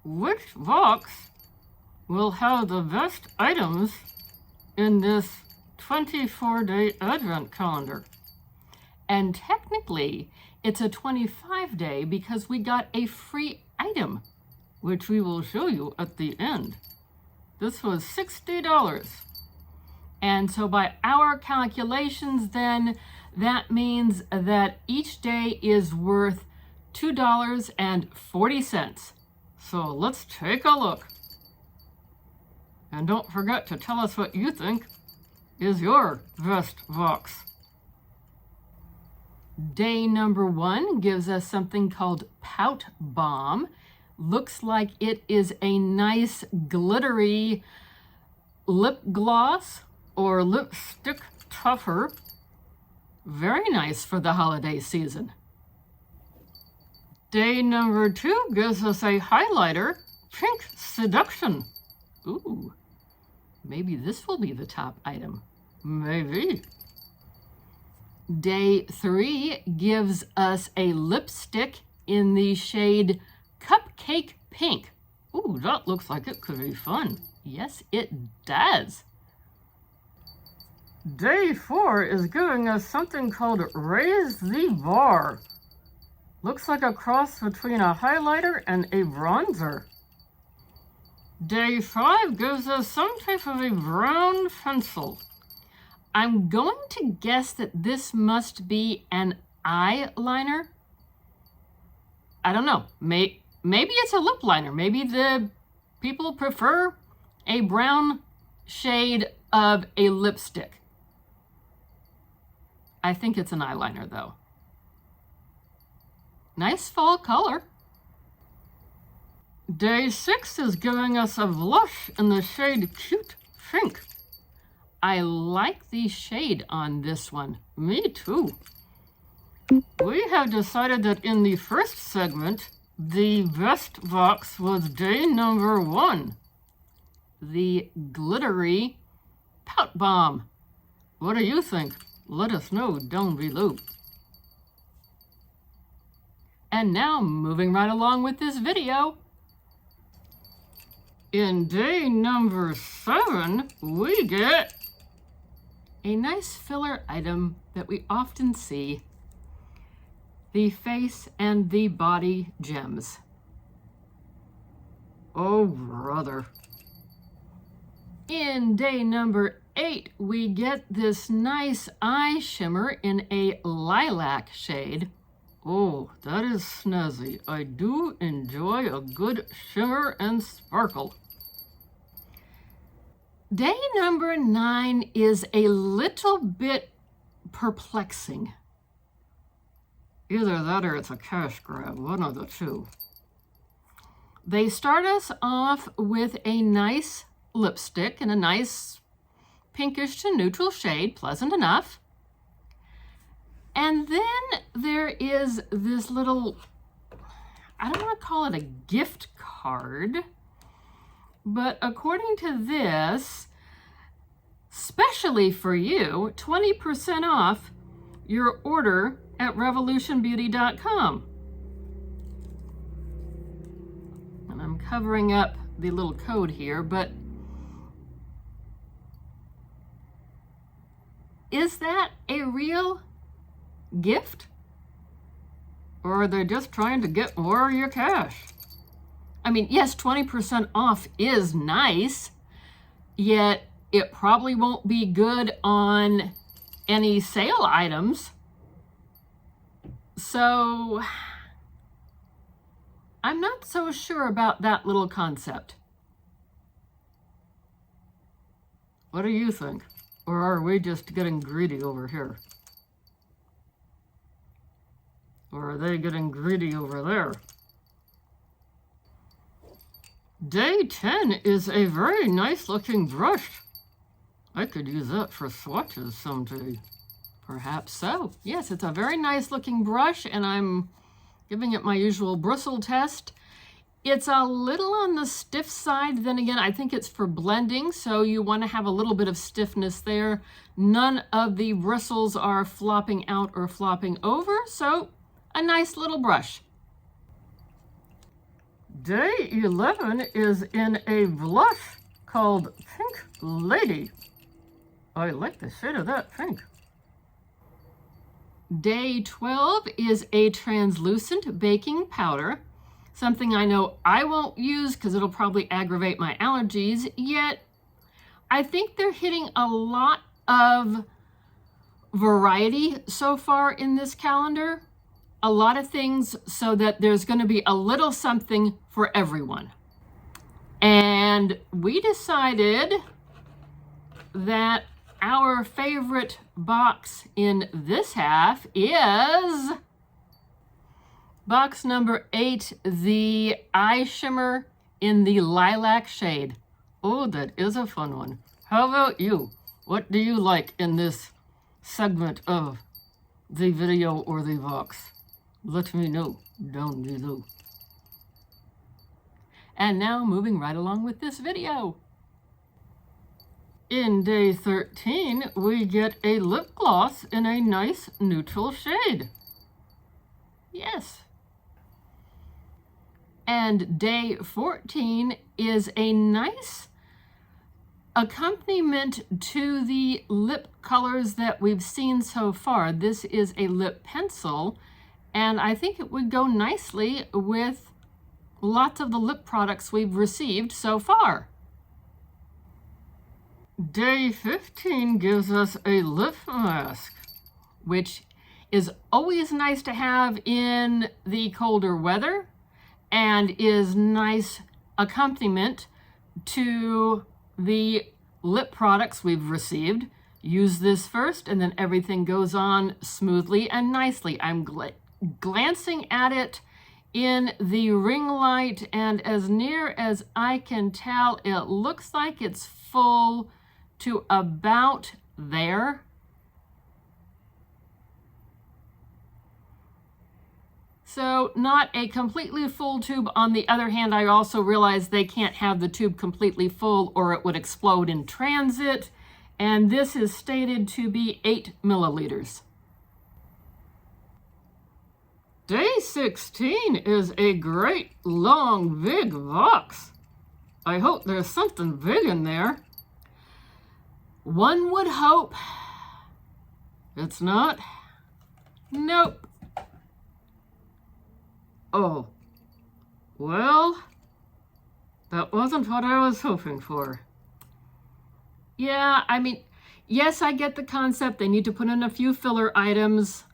which box will have the best items in this 24-day advent calendar. And technically, it's a 25-day because we got a free item, which we will show you at the end. This was $60. And so by our calculations then, that means that each day is worth $2.40. So let's take a look. And don't forget to tell us what you think is your best box. Day number 1 gives us something called Pout Bomb. Looks like it is a nice glittery lip gloss or lipstick topper. Very nice for the holiday season. Day number 2 gives us a highlighter, Pink Seduction. Ooh, maybe this will be the top item. Maybe. Day 3 gives us a lipstick in the shade Cupcake Pink. Ooh, that looks like it could be fun. Yes, it does. Day 4 is giving us something called Raise the Bar. Looks like a cross between a highlighter and a bronzer. Day 5 gives us some type of a brown pencil. I'm going to guess that this must be an eyeliner. I don't know. Maybe it's a lip liner. Maybe the people prefer a brown shade of a lipstick. I think it's an eyeliner though. Nice fall color. Day 6 is giving us a blush in the shade Cute Pink. I like the shade on this one. Me too. We have decided that in the first segment, the best box was day number 1. The glittery Pout Bomb. What do you think? Let us know down below. And now, moving right along with this video. In day number 7, we get a nice filler item that we often see, the face and the body gems. Oh, brother. In day number 8, we get this nice eye shimmer in a lilac shade. Oh, that is snazzy. I do enjoy a good shimmer and sparkle. Day number 9 is a little bit perplexing. Either that or it's a cash grab, one of the two. They start us off with a nice lipstick in a nice pinkish to neutral shade, pleasant enough. And then there is this little, I don't want to call it a gift card, but according to this, specially for you, 20% off your order at revolutionbeauty.com. And I'm covering up the little code here, but is that a real gift? Or are they just trying to get more of your cash? I mean, yes, 20% off is nice, yet it probably won't be good on any sale items. So I'm not so sure about that little concept. What do you think? Or are we just getting greedy over here? Or are they getting greedy over there? Day 10 is a very nice looking brush. I could use that for swatches someday. Perhaps so. Yes, it's a very nice looking brush, and I'm giving it my usual bristle test. It's a little on the stiff side. Then again, I think it's for blending, so you want to have a little bit of stiffness there. None of the bristles are flopping out or flopping over, so a nice little brush. Day 11 is in a blush called Pink Lady. I like the shade of that pink. Day 12 is a translucent baking powder, something I know I won't use because it'll probably aggravate my allergies, yet I think they're hitting a lot of variety so far in this calendar. A lot of things so that there's going to be a little something for everyone. And we decided that our favorite box in this half is box number 8, the eye shimmer in the lilac shade. Oh, that is a fun one. How about you? What do you like in this segment of the video or the box? Let me know down below. And now moving right along with this video. In day 13, we get a lip gloss in a nice neutral shade. Yes. And day 14 is a nice accompaniment to the lip colors that we've seen so far. This is a lip pencil, and I think it would go nicely with lots of the lip products we've received so far. Day 15 gives us a lip mask, which is always nice to have in the colder weather and is nice accompaniment to the lip products we've received. Use this first and then everything goes on smoothly and nicely. I'm glancing at it in the ring light, and as near as I can tell, it looks like it's full to about there. So not a completely full tube. On the other hand, I also realize they can't have the tube completely full or it would explode in transit. And this is stated to be 8 milliliters. Day 16 is a great long big box. I hope there's something big in there. One would hope. It's not. Nope. Oh. Well, that wasn't what I was hoping for. Yeah, I mean, yes, I get the concept. They need to put in a few filler items.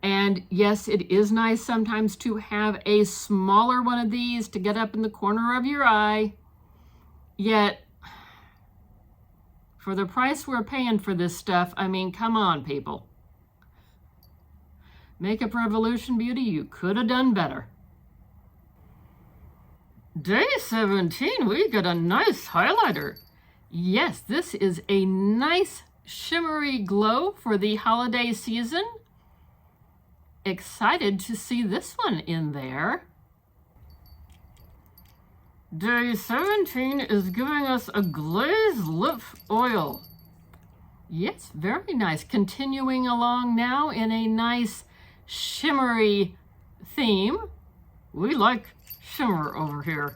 And yes, it is nice sometimes to have a smaller one of these to get up in the corner of your eye. Yet, for the price we're paying for this stuff, I mean, come on, people. Makeup Revolution Beauty, you could have done better. Day 17, we get a nice highlighter. Yes, this is a nice shimmery glow for the holiday season. Excited to see this one in there. Day 17 is giving us a glazed lip oil. Yes, very nice. Continuing along now in a nice shimmery theme. We like shimmer over here.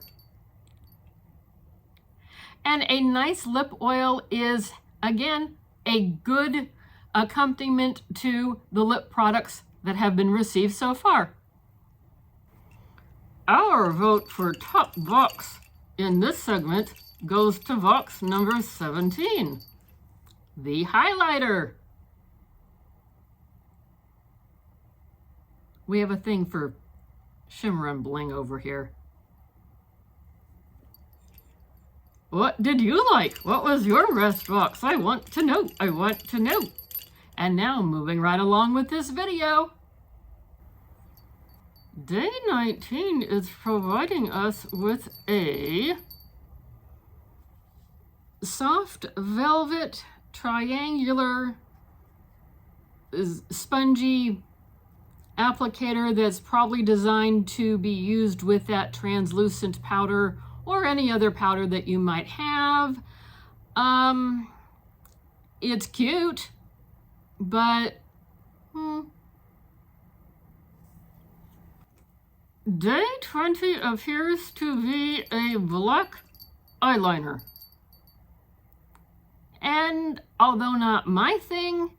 And a nice lip oil is, again, a good accompaniment to the lip products that have been received so far. Our vote for top box in this segment goes to box number 17, the highlighter. We have a thing for shimmer and bling over here. What did you like? What was your best box? I want to know. I want to know. And now moving right along with this video. Day 19 is providing us with a soft velvet triangular spongy applicator that's probably designed to be used with that translucent powder or any other powder that you might have. It's cute, but Day 20 appears to be a black eyeliner. And although not my thing,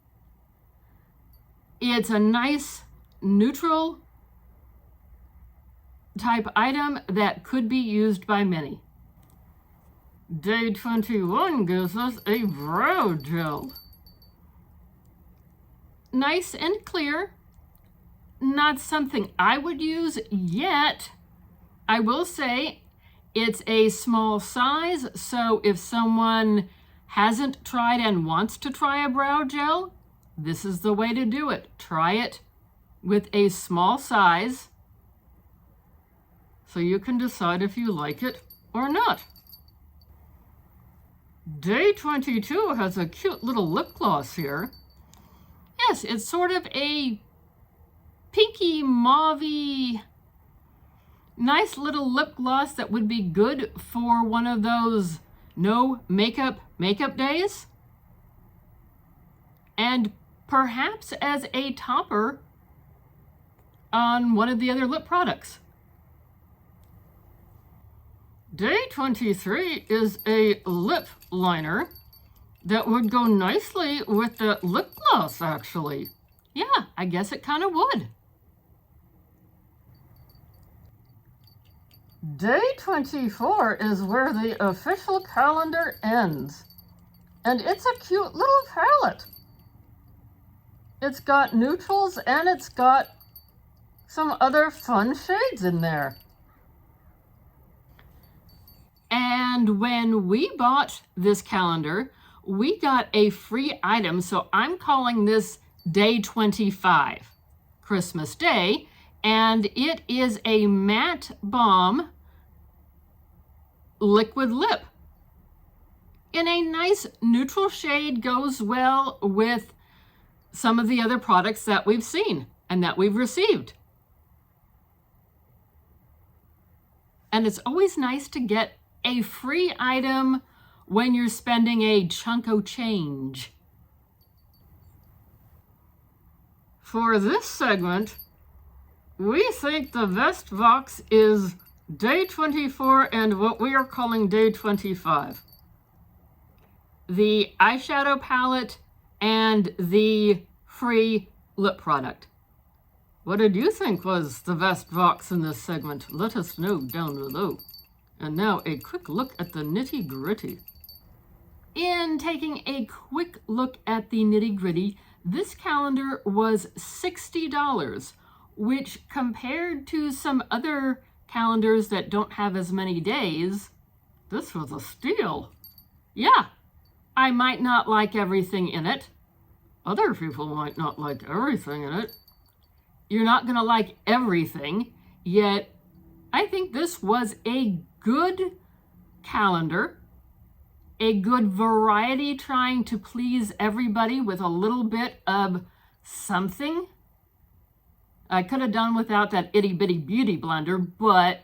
it's a nice neutral type item that could be used by many. Day 21 gives us a brow gel. Nice and clear. Not something I would use yet. I will say it's a small size, so if someone hasn't tried and wants to try a brow gel, this is the way to do it. Try it with a small size so you can decide if you like it or not. Day 22 has a cute little lip gloss here. Yes, it's sort of a pinky mauvey, nice little lip gloss that would be good for one of those no makeup days. And perhaps as a topper on one of the other lip products. Day 23 is a lip liner that would go nicely with the lip gloss, actually. Yeah, I guess it kind of would. Day 24 is where the official calendar ends. And it's a cute little palette. It's got neutrals and it's got some other fun shades in there. And when we bought this calendar, we got a free item. So I'm calling this Day 25, Christmas Day. And it is a matte balm liquid lip in a nice neutral shade. Goes well with some of the other products that we've seen and that we've received. And it's always nice to get a free item when you're spending a chunk of change. For this segment, we think the best box is Day 24 and what we are calling Day 25. The eyeshadow palette and the free lip product. What did you think was the best box in this segment? Let us know down below. And now a quick look at the nitty-gritty. In taking a quick look at the nitty-gritty, this calendar was $60, which compared to some other calendars that don't have as many days, this was a steal. Yeah, I might not like everything in it. Other people might not like everything in it. You're not going to like everything, yet I think this was a good calendar, a good variety trying to please everybody with a little bit of something. I could have done without that itty bitty beauty blender, but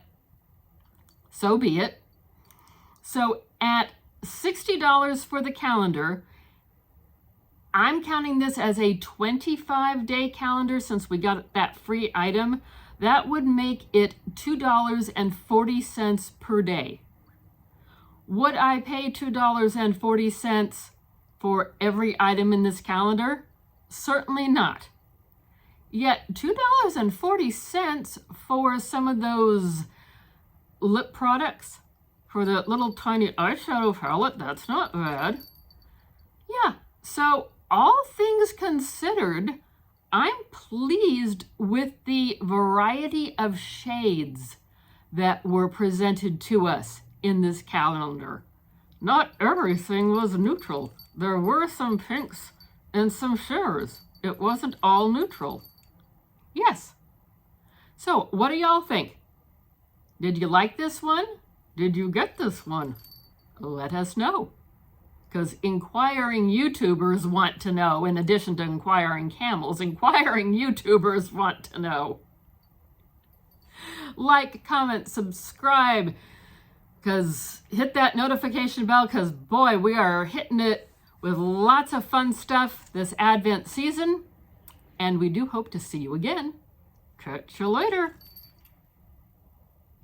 so be it. So at $60 for the calendar, I'm counting this as a 25-day calendar since we got that free item. That would make it $2.40 per day. Would I pay $2.40 for every item in this calendar? Certainly not. Yet $2.40 for some of those lip products, for the little tiny eyeshadow palette, that's not bad. Yeah, so all things considered, I'm pleased with the variety of shades that were presented to us in this calendar. Not everything was neutral. There were some pinks and some shimmers. It wasn't all neutral. Yes. So what do y'all think? Did you like this one? Did you get this one? Let us know. Because inquiring YouTubers want to know, in addition to inquiring camels, inquiring YouTubers want to know. Like, comment, subscribe, because hit that notification bell, because boy, we are hitting it with lots of fun stuff this Advent season, and we do hope to see you again. Catch you later.